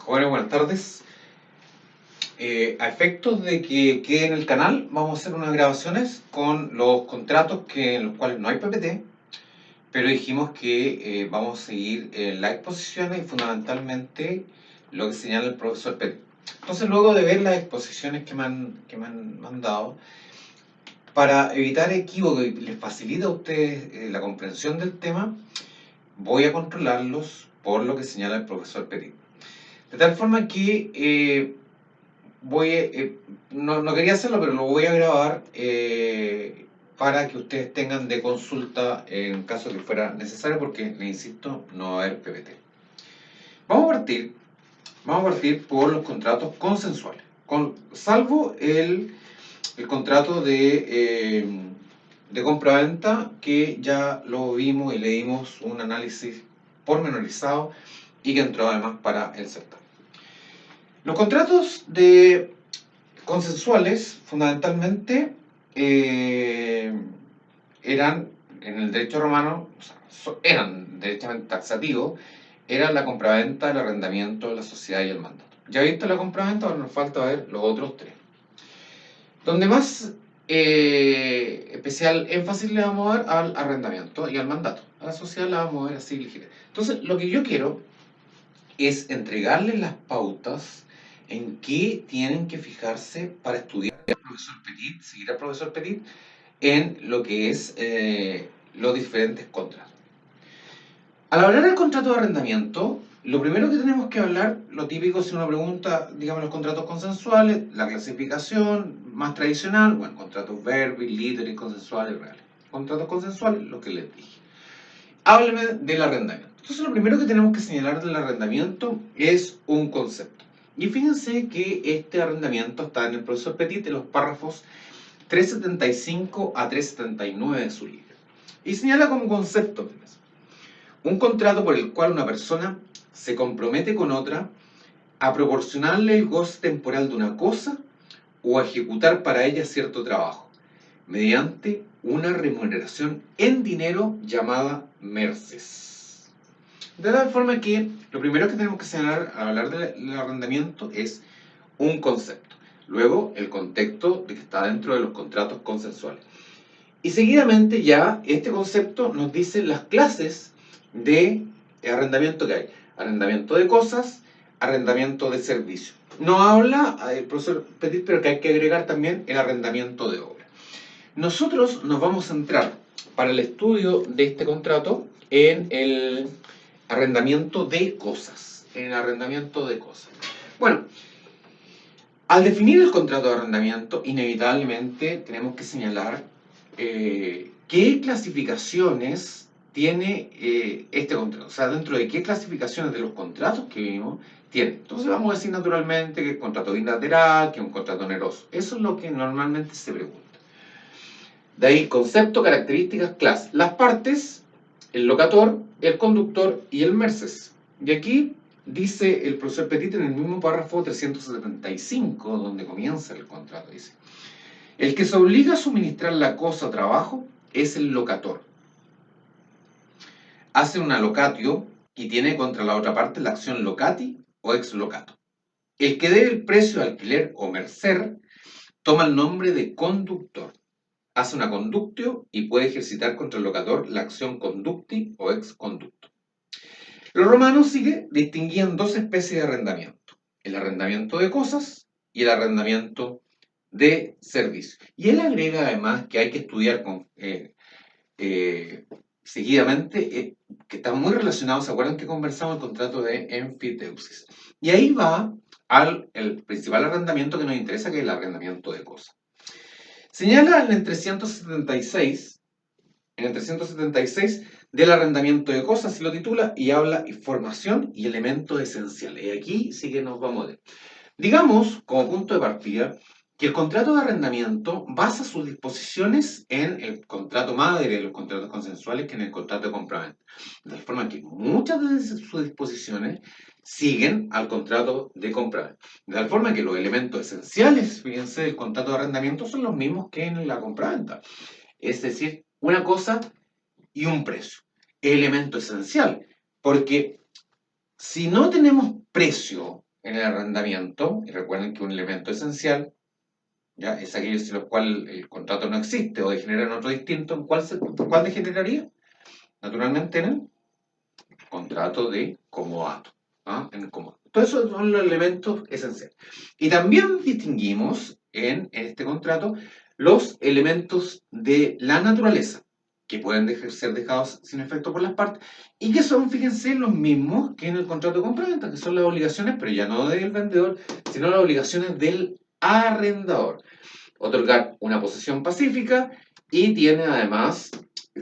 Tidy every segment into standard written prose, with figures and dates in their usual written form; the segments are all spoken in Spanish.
Jóvenes, buenas tardes. A efectos de que quede en el canal, vamos a hacer unas grabaciones con los contratos en los cuales no hay PPT, pero dijimos que vamos a seguir las exposiciones y fundamentalmente lo que señala el profesor Pérez. Entonces, luego de ver las exposiciones que me han mandado, para evitar equívoco y les facilita a ustedes la comprensión del tema, voy a controlarlos por lo que señala el profesor Petit. De tal forma que no quería hacerlo, pero lo voy a grabar para que ustedes tengan de consulta en caso que fuera necesario, porque, les insisto, no va a haber PPT. Vamos a partir, vamos a partir por los contratos consensuales, salvo el contrato de compra-venta, que ya lo vimos y le dimos un análisis pormenorizado y que entró además para el certamen. Los contratos consensuales, fundamentalmente, eran, en el derecho romano, o sea, eran derechamente taxativos, eran la compraventa, el arrendamiento, la sociedad y el mandato. Ya visto la compraventa, ahora nos falta ver los otros tres. Donde más especial énfasis le vamos a dar al arrendamiento y al mandato. A la sociedad la vamos a ver así ligera. Entonces, lo que yo quiero es entregarles las pautas en qué tienen que fijarse para estudiar al profesor Petit, seguir al profesor Petit en lo que es los diferentes contratos. Al hablar del contrato de arrendamiento, lo primero que tenemos que hablar, lo típico si uno pregunta, digamos, los contratos consensuales, la clasificación más tradicional, bueno, contratos verbis, literis, consensuales, reales. Contratos consensuales, lo que les dije. Hábleme del arrendamiento. Entonces, lo primero que tenemos que señalar del arrendamiento es un concepto. Y fíjense que este arrendamiento está en el profesor Petit en los párrafos 375 a 379 de su libro. Y señala como concepto, fíjense, un contrato por el cual una persona se compromete con otra a proporcionarle el goce temporal de una cosa o a ejecutar para ella cierto trabajo, mediante una remuneración en dinero llamada merces. De tal forma que lo primero que tenemos que señalar al hablar del arrendamiento es un concepto. Luego, el contexto de que está dentro de los contratos consensuales. Y seguidamente ya este concepto nos dice las clases de arrendamiento que hay. Arrendamiento de cosas, arrendamiento de servicios. No habla el profesor Petit, pero que hay que agregar también el arrendamiento de obra. Nosotros nos vamos a centrar para el estudio de este contrato en el arrendamiento de cosas. En el arrendamiento de cosas. Bueno, al definir el contrato de arrendamiento, inevitablemente tenemos que señalar qué clasificaciones tiene este contrato. O sea, dentro de qué clasificaciones de los contratos que vimos tiene. Entonces vamos a decir naturalmente que es contrato bilateral, que es un contrato oneroso. Eso es lo que normalmente se pregunta. De ahí, concepto, características, clases. Las partes, el locator, el conductor y el merces. Y aquí dice el profesor Petit en el mismo párrafo 375, donde comienza el contrato, dice: el que se obliga a suministrar la cosa o trabajo es el locator. Hace una locatio y tiene contra la otra parte la acción locati o ex locato. El que debe el precio de alquiler o mercer toma el nombre de conductor. Hace una conductio y puede ejercitar contra el locator la acción conducti o ex conducto. Los romanos distinguían dos especies de arrendamiento: el arrendamiento de cosas y el arrendamiento de servicios. Y él agrega además que hay que estudiar seguidamente, que están muy relacionados. ¿Se acuerdan que conversamos el contrato de enfiteusis? Y ahí va el principal arrendamiento que nos interesa, que es el arrendamiento de cosas. Señala en el 376, del arrendamiento de cosas, se lo titula, y habla información y elementos esenciales. Y aquí sí que nos vamos a ver. Digamos, como punto de partida, que el contrato de arrendamiento basa sus disposiciones en el contrato madre de los contratos consensuales, que en el contrato de compraventa. De tal forma que muchas de sus disposiciones siguen al contrato de compraventa. De tal forma que los elementos esenciales, fíjense, del contrato de arrendamiento son los mismos que en la compraventa. Es decir, una cosa y un precio. Elemento esencial, porque si no tenemos precio en el arrendamiento, y recuerden que un elemento esencial, ¿ya? Es aquello sin los cuales el contrato no existe o degenera en otro distinto, ¿en cuál degeneraría? Naturalmente en el contrato de comodato. ¿Ah? En el comodato. Todos esos son los elementos esenciales. Y también distinguimos en este contrato los elementos de la naturaleza, que pueden ser dejados sin efecto por las partes, y que son, fíjense, los mismos que en el contrato de compraventa, que son las obligaciones, pero ya no del vendedor, sino las obligaciones del arrendador. Otorgar una posesión pacífica y tiene además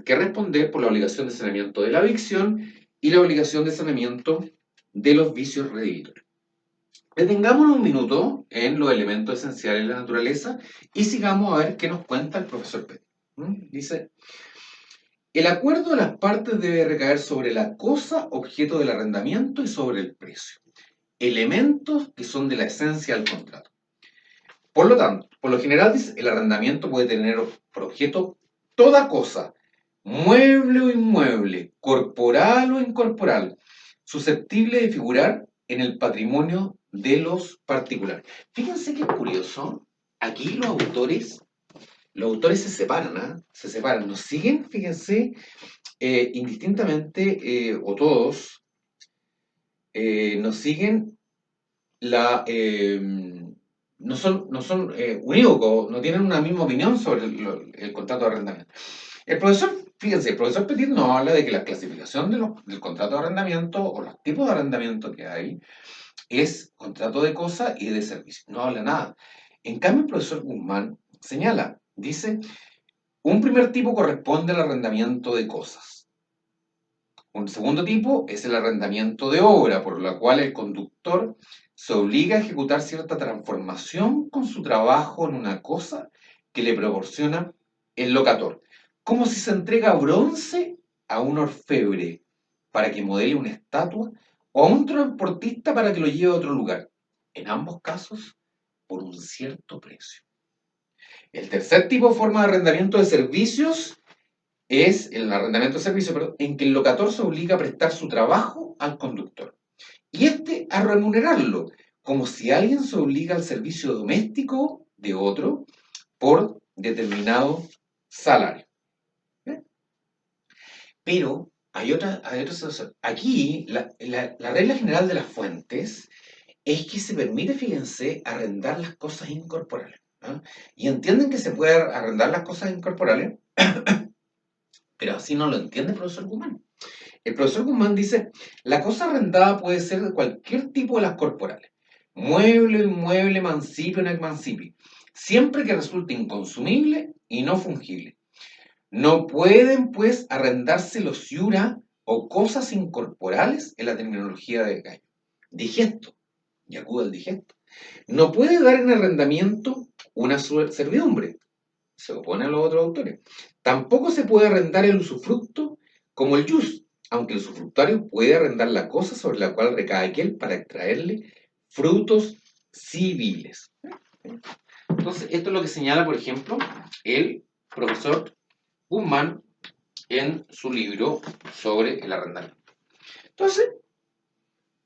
que responder por la obligación de saneamiento de la evicción y la obligación de saneamiento de los vicios reditores. Detengámonos un minuto en los elementos esenciales de la naturaleza y sigamos a ver qué nos cuenta el profesor Petit. Dice, el acuerdo de las partes debe recaer sobre la cosa objeto del arrendamiento y sobre el precio, elementos que son de la esencia del contrato. Por lo tanto, por lo general dice, el arrendamiento puede tener por objeto toda cosa, mueble o inmueble, corporal o incorporal, susceptible de figurar en el patrimonio de los particulares. Fíjense qué curioso, aquí los autores se separan, ¿eh? Se separan, nos siguen, fíjense, indistintamente, o todos, nos siguen no son unívocos, no tienen una misma opinión sobre el contrato de arrendamiento. Fíjense, el profesor Petit no habla de que la clasificación del contrato de arrendamiento o los tipos de arrendamiento que hay es contrato de cosa y de servicio. No habla nada. En cambio, el profesor Guzmán señala, dice, un primer tipo corresponde al arrendamiento de cosas. Un segundo tipo es el arrendamiento de obra, por la cual el conductor se obliga a ejecutar cierta transformación con su trabajo en una cosa que le proporciona el locator, como si se entrega bronce a un orfebre para que modele una estatua o a un transportista para que lo lleve a otro lugar. En ambos casos, por un cierto precio. El tercer tipo de forma de arrendamiento de servicios es el arrendamiento de servicio, perdón, en que el locator se obliga a prestar su trabajo al conductor y este a remunerarlo, como si alguien se obliga al servicio doméstico de otro por determinado salario. ¿Eh? Pero hay otra situación. Aquí, la regla general de las fuentes es que se permite, fíjense, arrendar las cosas incorporales. ¿Ah? Y entienden que se puede arrendar las cosas incorporales, pero así no lo entiende el profesor Guzmán. El profesor Guzmán dice, la cosa arrendada puede ser de cualquier tipo de las corporales, mueble, inmueble, mancipio, no mancipio, siempre que resulte inconsumible y no fungible. No pueden, pues, arrendarse los iura o cosas incorporales en la terminología de Gallo. Digesto, y acudo al digesto. No puede dar en arrendamiento una servidumbre, se opone a los otros autores. Tampoco se puede arrendar el usufructo como el jus, aunque el usufructuario puede arrendar la cosa sobre la cual recae aquel para extraerle frutos civiles. Entonces, esto es lo que señala, por ejemplo, el profesor Guzmán en su libro sobre el arrendamiento. Entonces,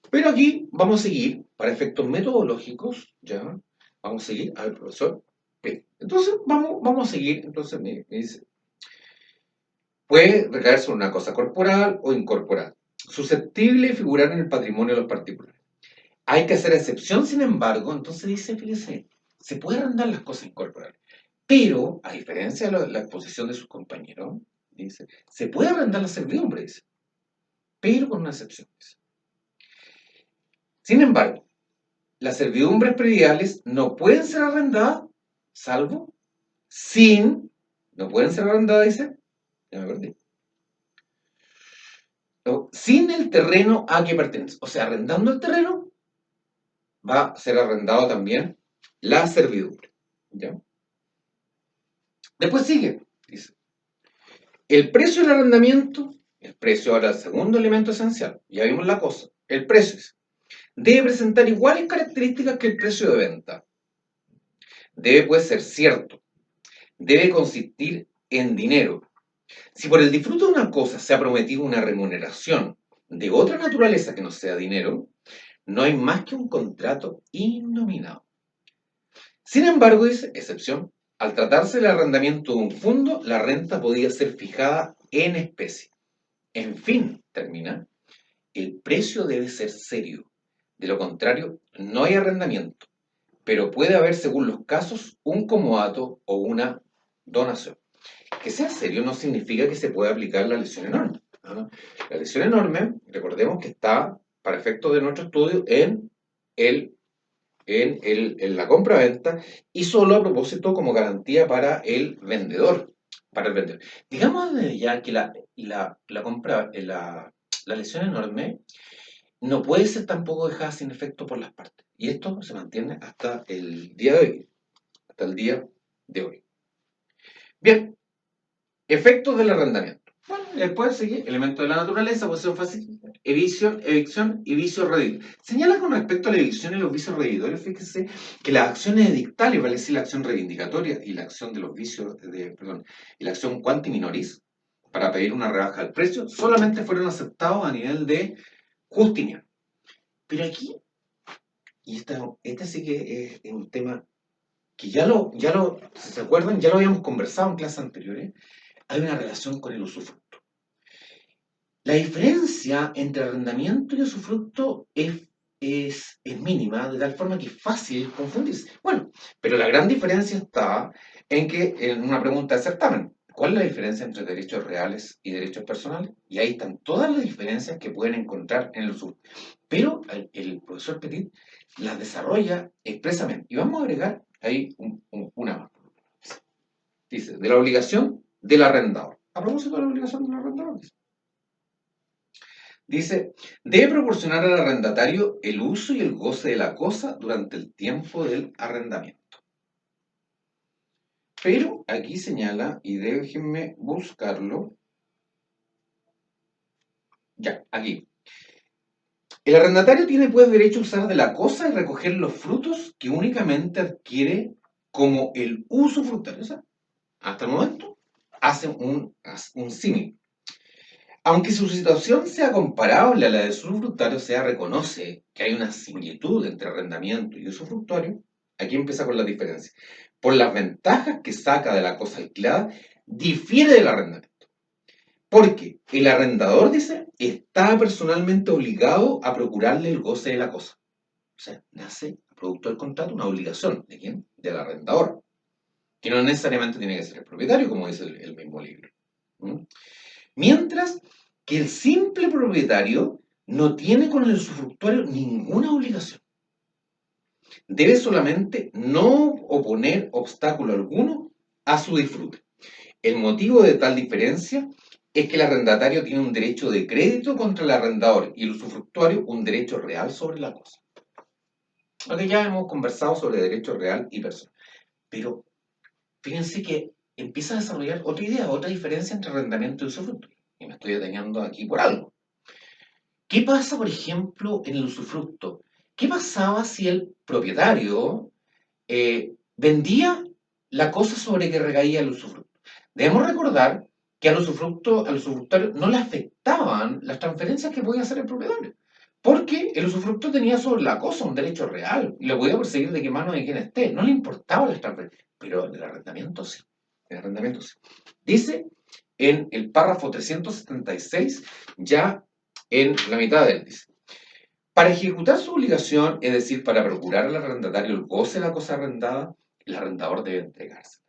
pero aquí vamos a seguir, para efectos metodológicos, ya, vamos a seguir al profesor P. Entonces, vamos a seguir, entonces me dice, puede recaer sobre una cosa corporal o incorporal, susceptible de figurar en el patrimonio de los particulares. Hay que hacer excepción, sin embargo, entonces dice, fíjese, se puede arrendar las cosas incorporales, pero, a diferencia de la exposición de sus compañeros, dice, se puede arrendar la servidumbre, dice, pero con una excepción, dice. Sin embargo, las servidumbres prediales no pueden ser arrendadas, salvo no pueden ser arrendadas, dice, ya me perdí, sin el terreno a que pertenece. O sea, arrendando el terreno, va a ser arrendado también la servidumbre. ¿Ya? Después sigue, dice, el precio del arrendamiento, el precio ahora el segundo elemento esencial, ya vimos la cosa, el precio debe presentar iguales características que el precio de venta. Debe, pues, ser cierto, debe consistir en dinero. Si por el disfrute de una cosa se ha prometido una remuneración de otra naturaleza que no sea dinero, no hay más que un contrato innominado. Sin embargo, dice, excepción, al tratarse del arrendamiento de un fondo, la renta podía ser fijada en especie. En fin, termina, el precio debe ser serio. De lo contrario, no hay arrendamiento, pero puede haber, según los casos, un comodato o una donación. Que sea serio no significa que se pueda aplicar la lesión enorme, ¿ah? La lesión enorme, recordemos que está, para efectos de nuestro estudio, el, en la compra-venta y solo a propósito como garantía para el vendedor. Para el vendedor. Digamos desde ya que la lesión enorme no puede ser tampoco dejada sin efecto por las partes. Y esto se mantiene hasta el día de hoy. Hasta el día de hoy. Bien, efectos del arrendamiento. Bueno, después sigue elementos de la naturaleza, posesión fácil, evicción y vicio reditorio. Señala con respecto a la evicción y los vicios reditorios, fíjese que las acciones edictales, vale decir la acción reivindicatoria y la acción de los vicios, y la acción quanti minoris, para pedir una rebaja del precio, solamente fueron aceptados a nivel de Justiniano. Pero aquí, y este sí que es un tema que si se acuerdan, ya lo habíamos conversado en clases anteriores, hay una relación con el usufructo. La diferencia entre arrendamiento y usufructo es mínima, de tal forma que es fácil confundirse. Bueno, pero la gran diferencia está en que, en una pregunta de certamen, ¿cuál es la diferencia entre derechos reales y derechos personales? Y ahí están todas las diferencias que pueden encontrar en el usufructo. Pero el profesor Petit las desarrolla expresamente. Y vamos a agregar ahí una más. Dice, de la obligación del arrendador. A propósito de la obligación del arrendador, dice, debe proporcionar al arrendatario el uso y el goce de la cosa durante el tiempo del arrendamiento. Pero aquí señala, y déjenme buscarlo, ya, aquí. El arrendatario tiene pues derecho a usar de la cosa y recoger los frutos que únicamente adquiere como el usufructuario. O sea, hasta el momento hace un símil. Aunque su situación sea comparable a la de usufructuario, o sea, reconoce que hay una similitud entre arrendamiento y usufructuario, aquí empieza con la diferencia. Por las ventajas que saca de la cosa alquilada, difiere del arrendamiento. Porque el arrendador, dice, está personalmente obligado a procurarle el goce de la cosa. O sea, nace, producto del contrato, una obligación. ¿De quién? Del arrendador. Que no necesariamente tiene que ser el propietario, como dice el mismo libro. ¿Mm? Mientras que el simple propietario no tiene con el usufructuario ninguna obligación. Debe solamente no oponer obstáculo alguno a su disfrute. El motivo de tal diferencia es que el arrendatario tiene un derecho de crédito contra el arrendador y el usufructuario un derecho real sobre la cosa. Aquí ya hemos conversado sobre derecho real y personal. Pero fíjense que empieza a desarrollar otra idea, otra diferencia entre arrendamiento y usufructo. Y me estoy deteniendo aquí por algo. ¿Qué pasa, por ejemplo, en el usufructo? ¿Qué pasaba si el propietario vendía la cosa sobre que recaía el usufructo? Debemos recordar que al usufructuario no le afectaban las transferencias que podía hacer el propietario, porque el usufructo tenía sobre la cosa un derecho real y lo podía perseguir de qué mano de quien esté, no le importaban las transferencias, pero en el arrendamiento sí. En el arrendamiento sí. Dice en el párrafo 376, ya en la mitad del dice. Para ejecutar su obligación, es decir, para procurar al arrendatario el goce de la cosa arrendada, el arrendador debe entregarse.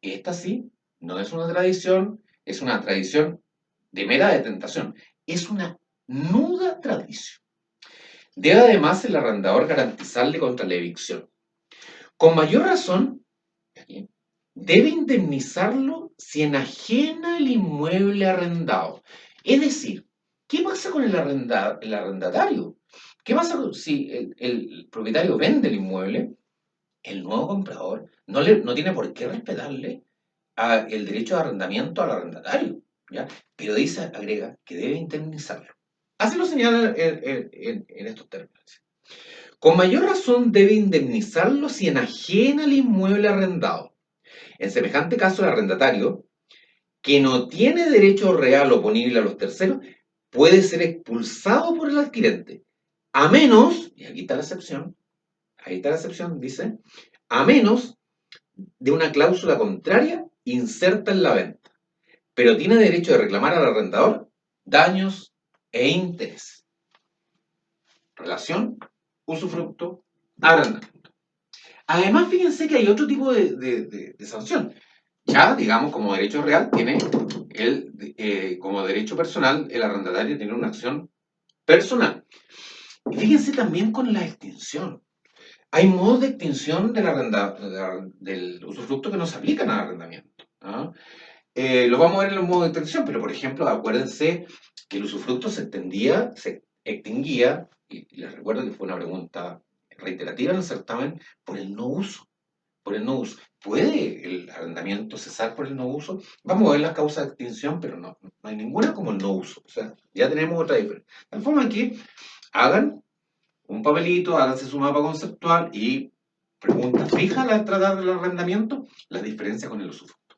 Esta sí, no es una tradición, es una tradición de mera detentación, es una nuda tradición. Debe además el arrendador garantizarle contra la evicción. Con mayor razón, debe indemnizarlo si enajena el inmueble arrendado. Es decir, ¿qué pasa con el arrendatario? ¿Qué pasa si el propietario vende el inmueble? El nuevo comprador no tiene por qué respetarle el derecho de arrendamiento al arrendatario, ¿ya? Pero dice, agrega, que debe indemnizarlo. Así lo señala en estos términos. Con mayor razón debe indemnizarlo si enajena el inmueble arrendado. En semejante caso, el arrendatario, que no tiene derecho real oponible a los terceros, puede ser expulsado por el adquirente, A menos, y aquí está la excepción, ahí está la excepción, dice, a menos de una cláusula contraria inserta en la venta, pero tiene derecho de reclamar al arrendador daños e interés. Relación, usufructo, arrendamiento. Además, fíjense que hay otro tipo de sanción. Ya, digamos, como derecho real, tiene como derecho personal, el arrendatario tiene una acción personal. Y fíjense también con la extinción. Hay modos de extinción del usufructo que no se aplican al arrendamiento. ¿Ah? Lo vamos a ver en los modos de extinción, pero por ejemplo, acuérdense que el usufructo se extinguía, y les recuerdo que fue una pregunta reiterativa en el certamen, por el no uso. Por el no uso. ¿Puede el arrendamiento cesar por el no uso? Vamos a ver las causas de extinción, pero no hay ninguna como el no uso. O sea, ya tenemos otra diferencia. De tal forma que hagan un papelito, háganse su mapa conceptual y preguntas fijas al tratar del arrendamiento, la diferencia con el usufructo.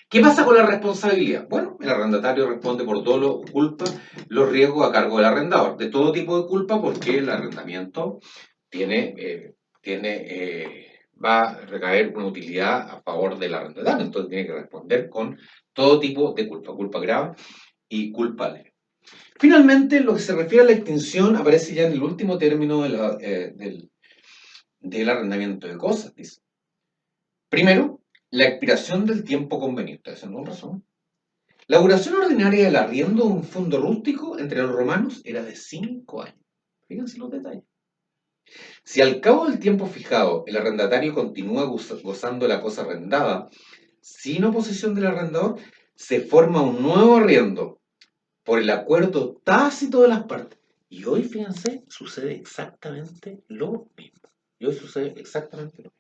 ¿Qué pasa con la responsabilidad? Bueno, el arrendatario responde por dolo o culpa los riesgos a cargo del arrendador, de todo tipo de culpa, porque el arrendamiento va a recaer una utilidad a favor del arrendatario, entonces tiene que responder con todo tipo de culpa, culpa grave y culpa leve. Finalmente, lo que se refiere a la extinción aparece ya en el último término del arrendamiento de cosas, dice. Primero, la expiración del tiempo conveniente, esa no es razón. La duración ordinaria del arriendo de un fondo rústico entre los romanos era de 5 años. Fíjense los detalles. Si al cabo del tiempo fijado el arrendatario continúa gozando la cosa arrendada, sin oposición del arrendador, se forma un nuevo arriendo por el acuerdo tácito de las partes. Y hoy, fíjense, sucede exactamente lo mismo. Y hoy sucede exactamente lo mismo.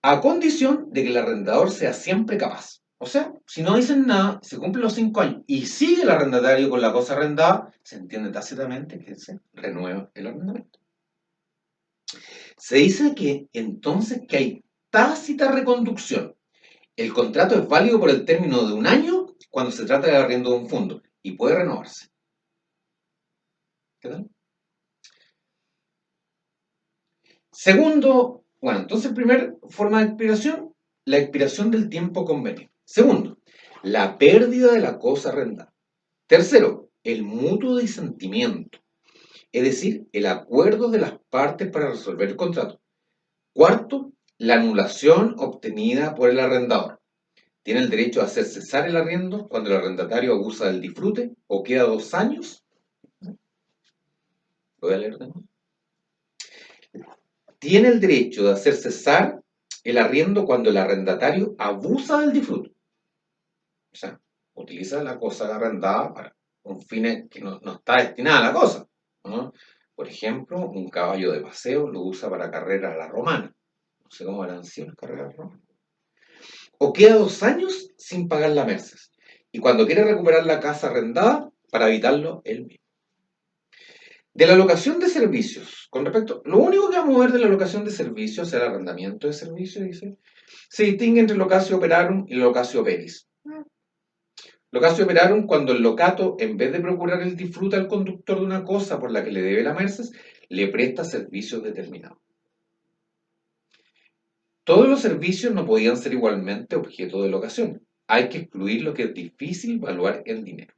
A condición de que el arrendador sea siempre capaz. O sea, si no dicen nada, se cumplen los 5 años y sigue el arrendatario con la cosa arrendada, se entiende tácitamente que se renueva el arrendamiento. Se dice que entonces que hay tácita reconducción. El contrato es válido por el término de 1 año cuando se trata de arriendo de un fondo y puede renovarse. ¿Qué tal? Segundo, bueno, entonces, primera forma de expiración, la expiración del tiempo conveniente. Segundo, la pérdida de la cosa arrendada. Tercero, el mutuo disentimiento, es decir, el acuerdo de las partes para resolver el contrato. Cuarto, la anulación obtenida por el arrendador. Tiene el derecho a hacer cesar el arriendo cuando el arrendatario abusa del disfrute o queda 2 años. Voy a leer de nuevo. Tiene el derecho de hacer cesar el arriendo cuando el arrendatario abusa del disfrute. O sea, utiliza la cosa arrendada para un fin que no está destinada a la cosa, ¿no? Por ejemplo, un caballo de paseo lo usa para carreras a la romana. No sé cómo eran sido las carreras romanas. O queda 2 años sin pagar la merces. Y cuando quiere recuperar la casa arrendada, para evitarlo él mismo. De la locación de servicios, con respecto, lo único que vamos a ver de la locación de servicios es el arrendamiento de servicios, dice, se distingue entre locatio operarum y locatio operis. Locatio operarum cuando el locato, en vez de procurar el disfrute al conductor de una cosa por la que le debe la merces, le presta servicios determinados. Todos los servicios no podían ser igualmente objeto de locación. Hay que excluir lo que es difícil valuar en dinero.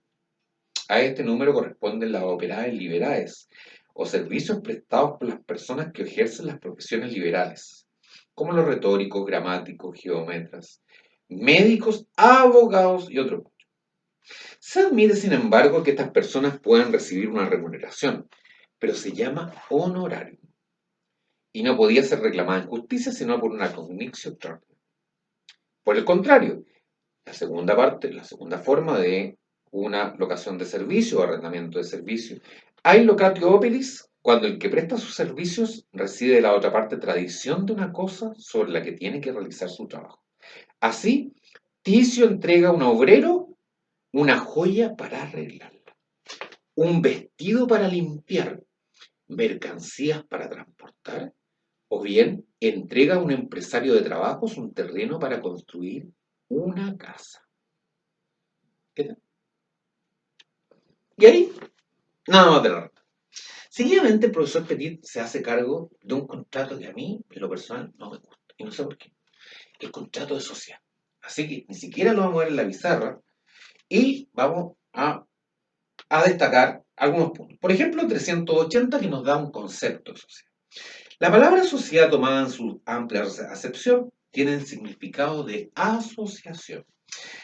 A este número corresponden las operaes liberales o servicios prestados por las personas que ejercen las profesiones liberales, como los retóricos, gramáticos, geómetras, médicos, abogados y otros. Se admite, sin embargo, que estas personas puedan recibir una remuneración, pero se llama honorario y no podía ser reclamada en justicia sino por una cognitio extraordinaria. Por el contrario, la segunda forma de una locación de servicio o arrendamiento de servicio, hay locatio operis cuando el que presta sus servicios recibe de la otra parte tradición de una cosa sobre la que tiene que realizar su trabajo. Así, Ticio entrega a un obrero una joya para arreglarla, un vestido para limpiar, mercancías para transportar, o bien entrega a un empresario de trabajos un terreno para construir una casa. ¿Qué tal? Y ahí, nada más de la renta. Seguidamente, el profesor Petit se hace cargo de un contrato que a mí, en lo personal, no me gusta. Y no sé por qué. El contrato de sociedad. Así que ni siquiera lo vamos a ver en la pizarra y vamos a destacar algunos puntos. Por ejemplo, 380 que nos da un concepto de sociedad. La palabra sociedad tomada en su amplia acepción tiene el significado de asociación.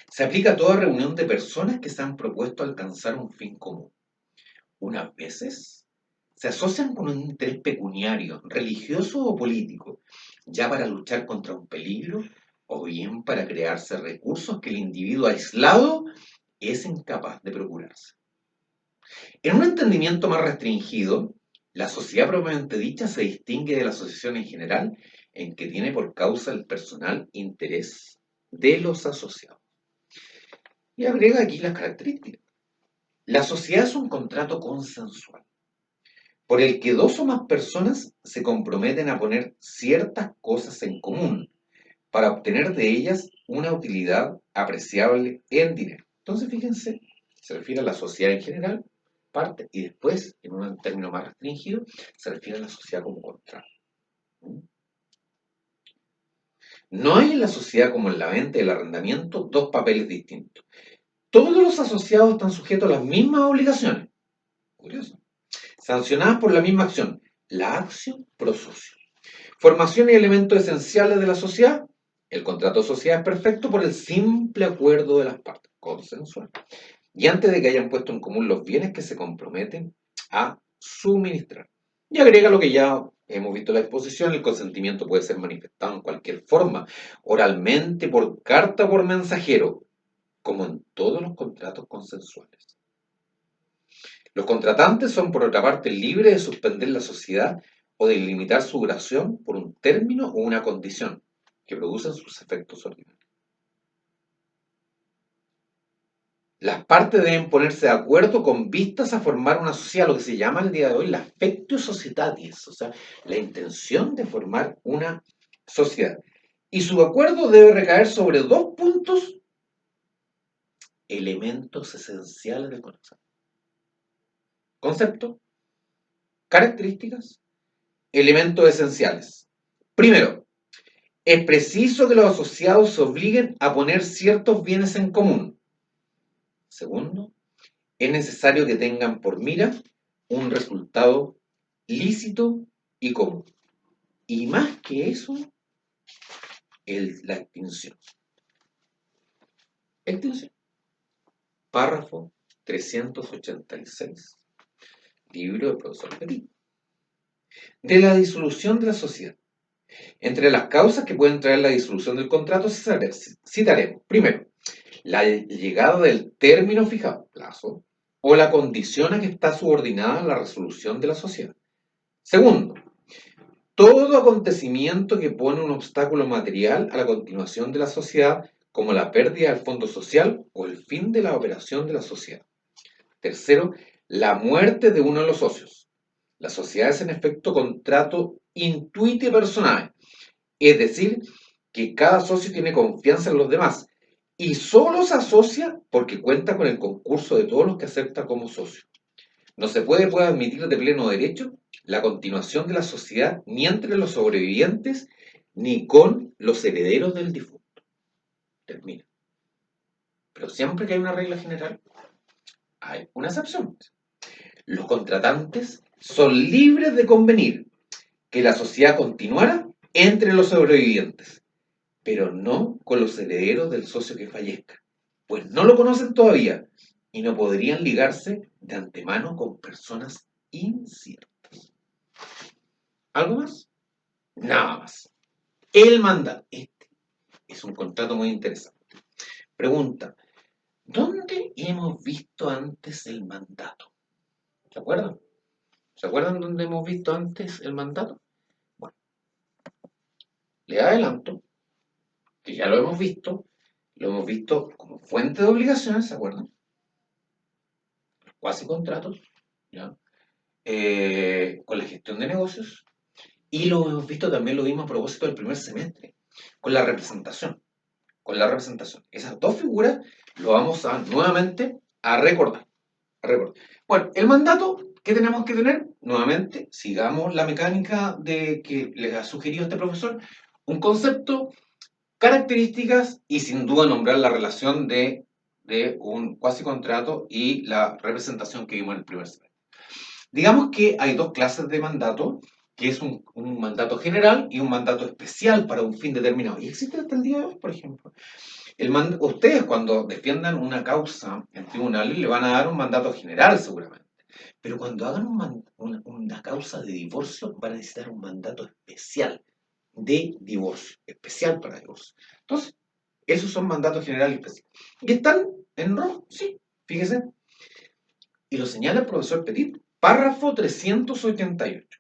Se aplica a toda reunión de personas que se han propuesto alcanzar un fin común. Unas veces se asocian con un interés pecuniario, religioso o político, ya para luchar contra un peligro o bien para crearse recursos que el individuo aislado es incapaz de procurarse. En un entendimiento más restringido, la sociedad propiamente dicha se distingue de la asociación en general en que tiene por causa el personal interés de los asociados. Y agrega aquí las características. La sociedad es un contrato consensual por el que dos o más personas se comprometen a poner ciertas cosas en común para obtener de ellas una utilidad apreciable en dinero. Entonces, fíjense, se refiere a la sociedad en general, parte, y después, en un término más restringido, se refiere a la sociedad como contrato. No hay en la sociedad como en la venta y el arrendamiento dos papeles distintos. Todos los asociados están sujetos a las mismas obligaciones. Curioso. Sancionadas por la misma acción, la acción pro socio. Formación y elementos esenciales de la sociedad. El contrato de sociedad es perfecto por el simple acuerdo de las partes, consensual. Y antes de que hayan puesto en común los bienes que se comprometen a suministrar. Y agrega lo que ya hemos visto en la exposición, el consentimiento puede ser manifestado en cualquier forma, oralmente, por carta o por mensajero, como en todos los contratos consensuales. Los contratantes son, por otra parte, libres de suspender la sociedad o de limitar su duración por un término o una condición que producen sus efectos ordinarios. Las partes deben ponerse de acuerdo con vistas a formar una sociedad, lo que se llama el día de hoy la affectio societatis, o sea, la intención de formar una sociedad. Y su acuerdo debe recaer sobre dos puntos, elementos esenciales del concepto. Concepto, características, elementos esenciales. Primero, es preciso que los asociados se obliguen a poner ciertos bienes en común. Segundo, es necesario que tengan por mira un resultado lícito y común. Y más que eso, la extinción. Extinción. Párrafo 386, libro del profesor Petit. De la disolución de la sociedad. Entre las causas que pueden traer la disolución del contrato citaremos, primero, la llegada del término fijado, plazo, o la condición a que está subordinada la resolución de la sociedad. Segundo, todo acontecimiento que pone un obstáculo material a la continuación de la sociedad, como la pérdida del fondo social o el fin de la operación de la sociedad. Tercero, la muerte de uno de los socios. La sociedad es en efecto contrato intuiti personae, es decir, que cada socio tiene confianza en los demás y solo se asocia porque cuenta con el concurso de todos los que acepta como socio. No se puede admitir de pleno derecho la continuación de la sociedad ni entre los sobrevivientes ni con los herederos del difunto. Termina. Pero siempre que hay una regla general, hay una excepción. Los contratantes son libres de convenir que la sociedad continuara entre los sobrevivientes, pero no con los herederos del socio que fallezca, pues no lo conocen todavía y no podrían ligarse de antemano con personas inciertas. ¿Algo más? Nada más. El mandato. Este es un contrato muy interesante. Pregunta, ¿dónde hemos visto antes el mandato? ¿Se acuerdan? ¿Se acuerdan dónde hemos visto antes el mandato? Bueno, le adelanto que ya lo hemos visto como fuente de obligaciones, ¿se acuerdan? Cuasi contratos, ¿ya? Con la gestión de negocios, y lo hemos visto también, lo vimos a propósito del primer semestre, con la representación, con la representación. Esas dos figuras lo vamos a nuevamente a recordar. Récord. Bueno, el mandato que tenemos que tener, nuevamente, sigamos la mecánica de que les ha sugerido este profesor, un concepto, características y sin duda nombrar la relación de un cuasi contrato y la representación que vimos en el primer semestre. Digamos que hay dos clases de mandato, que es un mandato general y un mandato especial para un fin determinado. Y existe hasta el día de hoy, por ejemplo. Ustedes cuando defiendan una causa en tribunales le van a dar un mandato general seguramente. Pero cuando hagan una causa de divorcio van a necesitar un mandato especial de divorcio, especial para divorcio. Entonces, esos son mandatos generales y especiales. ¿Y están en rojo? Sí, fíjese. Y lo señala el profesor Petit. Párrafo 388.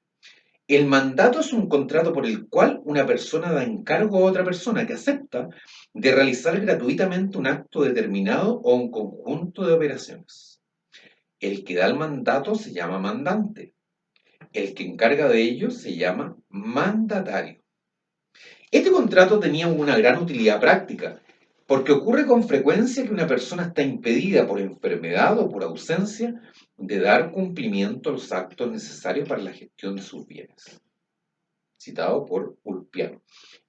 El mandato es un contrato por el cual una persona da encargo a otra persona que acepta de realizar gratuitamente un acto determinado o un conjunto de operaciones. El que da el mandato se llama mandante. El que encarga de ello se llama mandatario. Este contrato tenía una gran utilidad práctica, porque ocurre con frecuencia que una persona está impedida por enfermedad o por ausencia de dar cumplimiento a los actos necesarios para la gestión de sus bienes, citado por Ulpiano,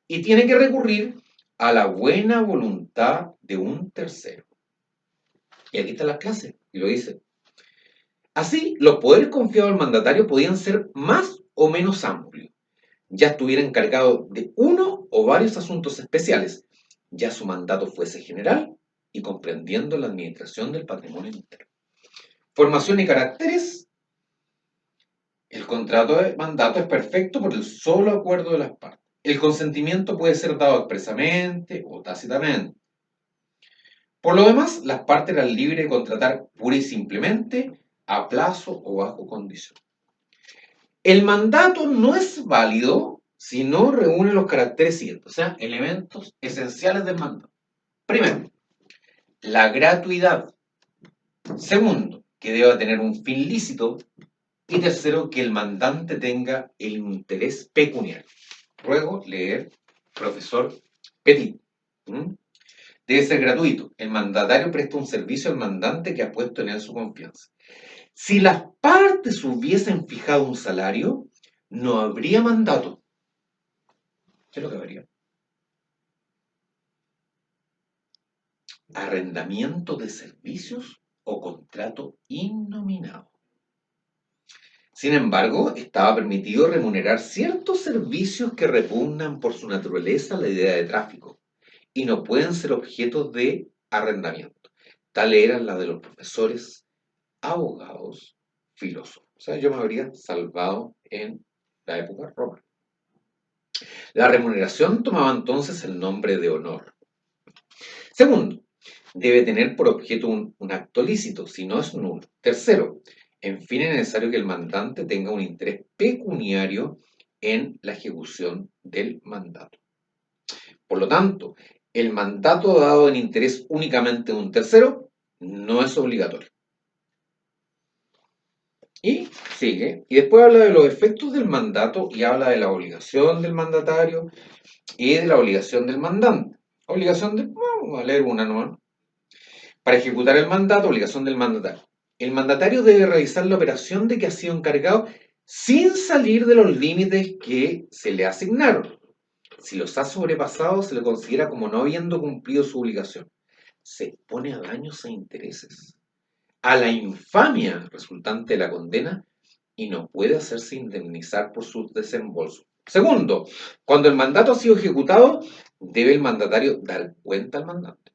y tiene que recurrir a la buena voluntad de un tercero. Y aquí está la clase, y lo dice. Así, los poderes confiados al mandatario podían ser más o menos amplios, ya estuviera encargado de uno o varios asuntos especiales, ya su mandato fuese general y comprendiendo la administración del patrimonio interno. Formación y caracteres. El contrato de mandato es perfecto por el solo acuerdo de las partes. El consentimiento puede ser dado expresamente o tácitamente. Por lo demás, las partes eran libres de contratar pura y simplemente a plazo o bajo condición. El mandato no es válido si no reúne los caracteres siguientes, o sea, elementos esenciales del mandato. Primero, la gratuidad. Segundo, que deba tener un fin lícito. Y tercero, que el mandante tenga el interés pecuniario. Ruego leer, profesor Petit. ¿Mm? Debe ser gratuito. El mandatario presta un servicio al mandante que ha puesto en él su confianza. Si las partes hubiesen fijado un salario, no habría mandato. ¿Qué es lo que habría? Arrendamiento de servicios o contrato innominado. Sin embargo, estaba permitido remunerar ciertos servicios que repugnan por su naturaleza a la idea de tráfico y no pueden ser objetos de arrendamiento. Tales eran las de los profesores, abogados, filósofos. O sea, yo me habría salvado en la época romana. La remuneración tomaba entonces el nombre de honor. Segundo, debe tener por objeto un acto lícito, si no es nulo. Tercero, en fin, es necesario que el mandante tenga un interés pecuniario en la ejecución del mandato. Por lo tanto, el mandato dado en interés únicamente de un tercero no es obligatorio. Y sigue, y después habla de los efectos del mandato y habla de la obligación del mandatario y de la obligación del mandante. Obligación de, vamos a leer una nomás. Para ejecutar el mandato, obligación del mandatario. El mandatario debe realizar la operación de que ha sido encargado sin salir de los límites que se le asignaron. Si los ha sobrepasado, se le considera como no habiendo cumplido su obligación. Se expone a daños e intereses, a la infamia resultante de la condena y no puede hacerse indemnizar por sus desembolsos. Segundo, cuando el mandato ha sido ejecutado, debe el mandatario dar cuenta al mandante.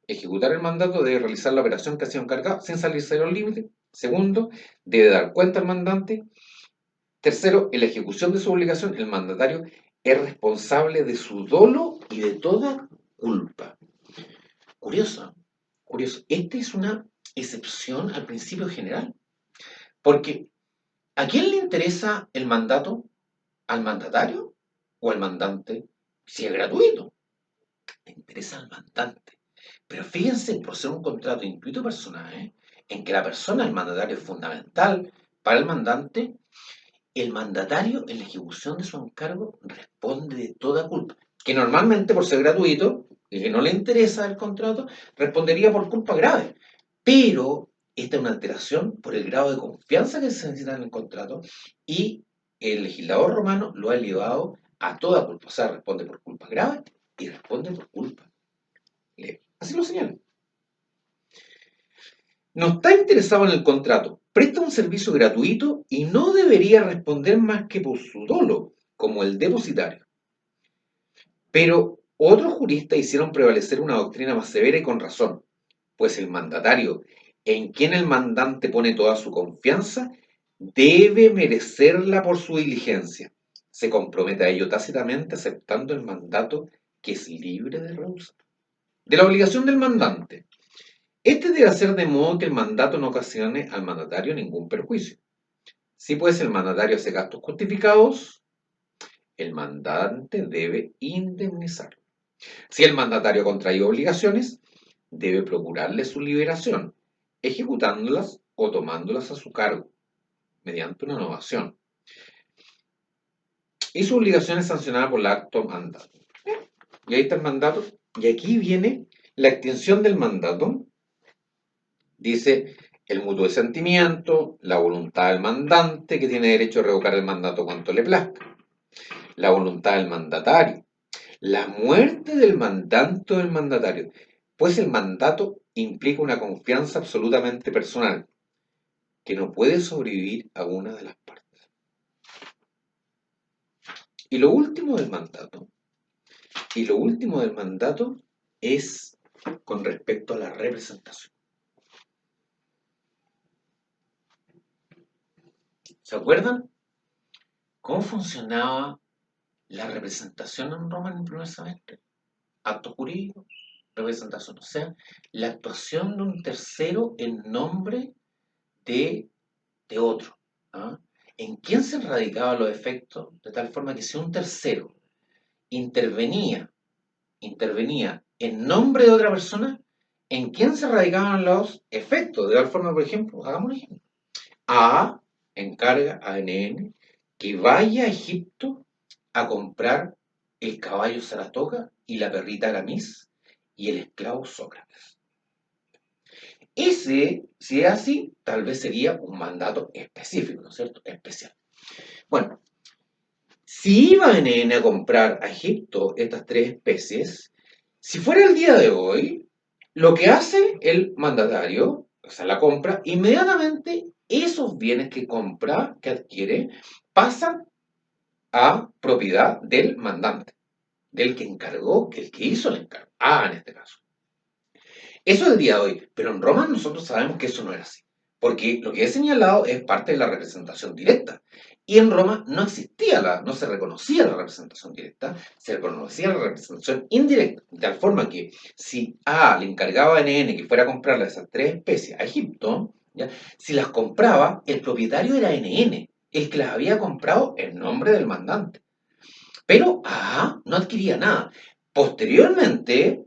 Ejecutar el mandato debe realizar la operación que ha sido encargado sin salirse de los límites. Segundo, debe dar cuenta al mandante. Tercero, en la ejecución de su obligación, el mandatario es responsable de su dolo y de toda culpa. Curioso, curioso. Esta es una excepción al principio general, porque ¿a quién le interesa el mandato? ¿Al mandatario o al mandante? Si es gratuito, le interesa al mandante. Pero fíjense, por ser un contrato intuito personal, en que la persona, el mandatario, es fundamental para el mandante, el mandatario en la ejecución de su encargo responde de toda culpa, que normalmente por ser gratuito y que no le interesa el contrato, respondería por culpa grave. Pero esta es una alteración por el grado de confianza que se necesita en el contrato y el legislador romano lo ha elevado a toda culpa. O sea, responde por culpa grave y responde por culpa leve. Así lo señala. No está interesado en el contrato, presta un servicio gratuito y no debería responder más que por su dolo, como el depositario. Pero otros juristas hicieron prevalecer una doctrina más severa y con razón, pues el mandatario, en quien el mandante pone toda su confianza, debe merecerla por su diligencia. Se compromete a ello tácitamente aceptando el mandato que es libre de rehusar. De la obligación del mandante. Este debe hacer de modo que el mandato no ocasione al mandatario ningún perjuicio. Si pues el mandatario hace gastos justificados, el mandante debe indemnizarlo. Si el mandatario contrae obligaciones, debe procurarle su liberación, ejecutándolas o tomándolas a su cargo, mediante una novación. Y su obligación es sancionada por el acto mandato. Y ahí está el mandato. Y aquí viene la extinción del mandato. Dice el mutuo sentimiento, la voluntad del mandante, que tiene derecho a revocar el mandato cuanto le plazca, la voluntad del mandatario, la muerte del mandante o del mandatario, pues el mandato implica una confianza absolutamente personal, que no puede sobrevivir a una de las partes. Y lo último del mandato, es con respecto a la representación. ¿Se acuerdan cómo funcionaba la representación en Roma en el primer semestre? Acto jurídico, representación, o sea, la actuación de un tercero en nombre de otro. ¿Ah? ¿En quién se radicaban los efectos? De tal forma que si un tercero intervenía en nombre de otra persona, ¿en quién se radicaban los efectos? De tal forma, por ejemplo, hagamos un ejemplo. A encarga a NN que vaya a Egipto a comprar el caballo Saratoga y la perrita Aramis y el esclavo Sócrates. Ese, si es así, tal vez sería un mandato específico, ¿no es cierto? Especial. Bueno, si iba NN a comprar a Egipto estas tres especies, si fuera el día de hoy, lo que hace el mandatario, o sea, la compra, inmediatamente esos bienes que compra, que adquiere, pasan a propiedad del mandante, del que encargó, el que hizo el encargo. En este caso. Eso es el día de hoy, pero en Roma nosotros sabemos que eso no era así, porque lo que he señalado es parte de la representación directa. Y en Roma no existía no se reconocía la representación directa, se reconocía la representación indirecta, de tal forma que si A le encargaba a NN que fuera a comprarle esas tres especies a Egipto, ¿ya? Si las compraba, el propietario era NN, el que las había comprado en nombre del mandante. Pero A no adquiría nada. Posteriormente,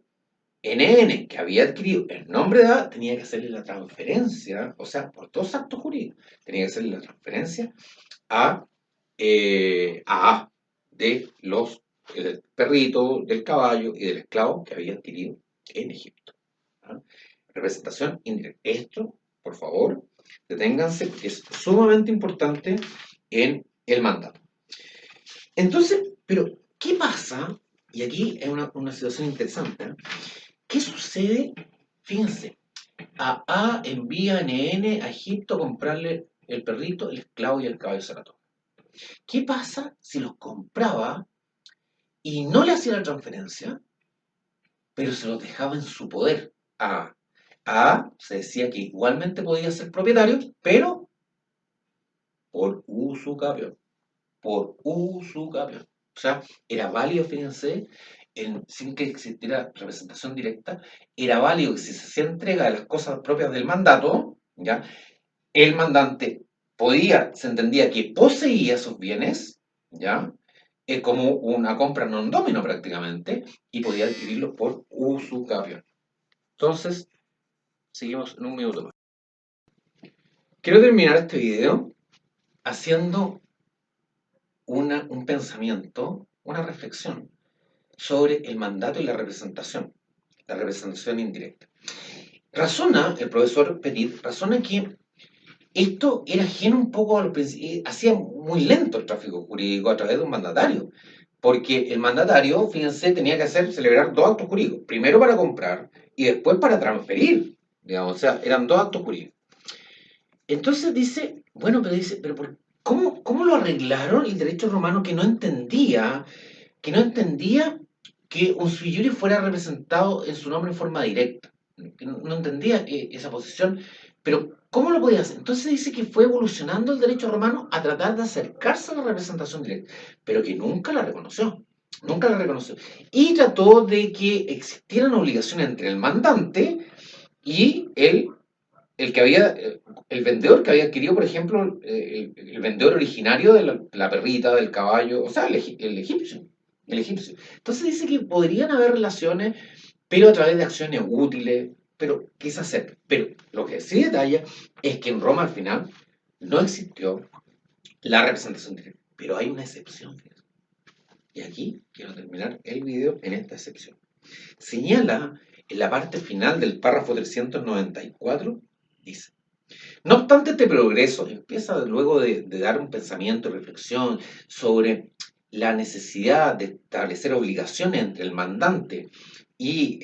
NN, que había adquirido el nombre de A, tenía que hacerle la transferencia, o sea, por dos actos jurídicos, tenía que hacerle la transferencia a A de los perritos, del caballo y del esclavo que había adquirido en Egipto. ¿Ah? Representación indirecta. Esto, por favor, deténganse, porque es sumamente importante en el mandato. Entonces, pero, ¿qué pasa? Y aquí es una situación interesante. ¿Qué sucede? Fíjense, A envía a NN a Egipto a comprarle el perrito, el esclavo y el caballo Saratoga. ¿Qué pasa si los compraba y no le hacía la transferencia, pero se los dejaba en su poder? Se decía que igualmente podía ser propietario, pero por usucapión. Por usucapión. O sea, era válido, fíjense, sin que existiera representación directa, era válido que si se hacía entrega de las cosas propias del mandato, ¿ya? El mandante se entendía que poseía esos bienes, ¿ya? Como una compra non domino prácticamente, y podía adquirirlos por usucapión. Entonces, seguimos en un minuto más. Quiero terminar este video haciendo un pensamiento, una reflexión sobre el mandato y la representación indirecta. Razona, el profesor Petit, razona que esto era ajeno un poco a los hacía muy lento el tráfico jurídico a través de un mandatario, porque el mandatario, fíjense, tenía que celebrar dos actos jurídicos, primero para comprar y después para transferir, digamos, o sea, eran dos actos jurídicos. Entonces dice, bueno, pero dice, pero ¿cómo lo arreglaron el derecho romano que no entendía que un sui juris fuera representado en su nombre en forma directa? Que no entendía esa posición, pero ¿cómo lo podía hacer? Entonces dice que fue evolucionando el derecho romano a tratar de acercarse a la representación directa, pero que nunca la reconoció. Nunca la reconoció. Y trató de que existiera una obligación entre el mandante y el que había, el vendedor que había adquirido, por ejemplo, el vendedor originario de la perrita, del caballo, o sea, el egipcio. El egipcio. Entonces dice que podrían haber relaciones, pero a través de acciones útiles, pero que se acerquen. Pero lo que sí detalla es que en Roma al final no existió la representación directa. Pero hay una excepción. Y aquí quiero terminar el video en esta excepción. Señala en la parte final del párrafo 394, dice: no obstante este progreso, empieza luego de dar un pensamiento y reflexión sobre la necesidad de establecer obligaciones entre el mandante y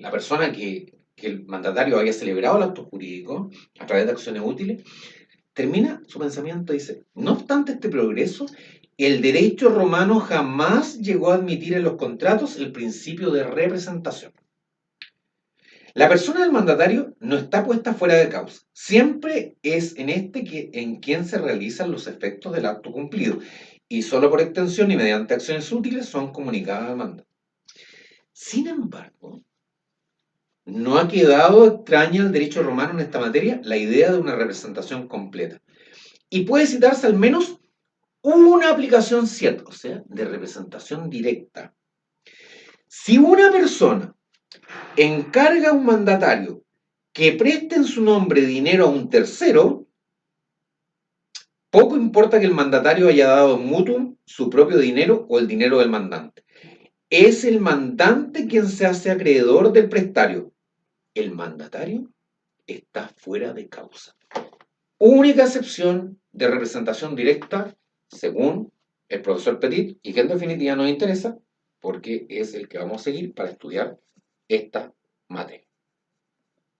la persona que el mandatario había celebrado el acto jurídico a través de acciones útiles, termina su pensamiento y dice: no obstante este progreso, el derecho romano jamás llegó a admitir en los contratos el principio de representación. La persona del mandatario no está puesta fuera de causa. Siempre es en en quien se realizan los efectos del acto cumplido, y solo por extensión y mediante acciones útiles son comunicadas al mandatario. Sin embargo, no ha quedado extraña al derecho romano en esta materia la idea de una representación completa. Y puede citarse al menos una aplicación cierta, o sea, de representación directa. Si una persona encarga a un mandatario que preste en su nombre dinero a un tercero, poco importa que el mandatario haya dado en mutuum su propio dinero o el dinero del mandante. Es el mandante quien se hace acreedor del prestario. El mandatario está fuera de causa. Única excepción de representación directa, según el profesor Petit, y que en definitiva nos interesa porque es el que vamos a seguir para estudiar esta materia.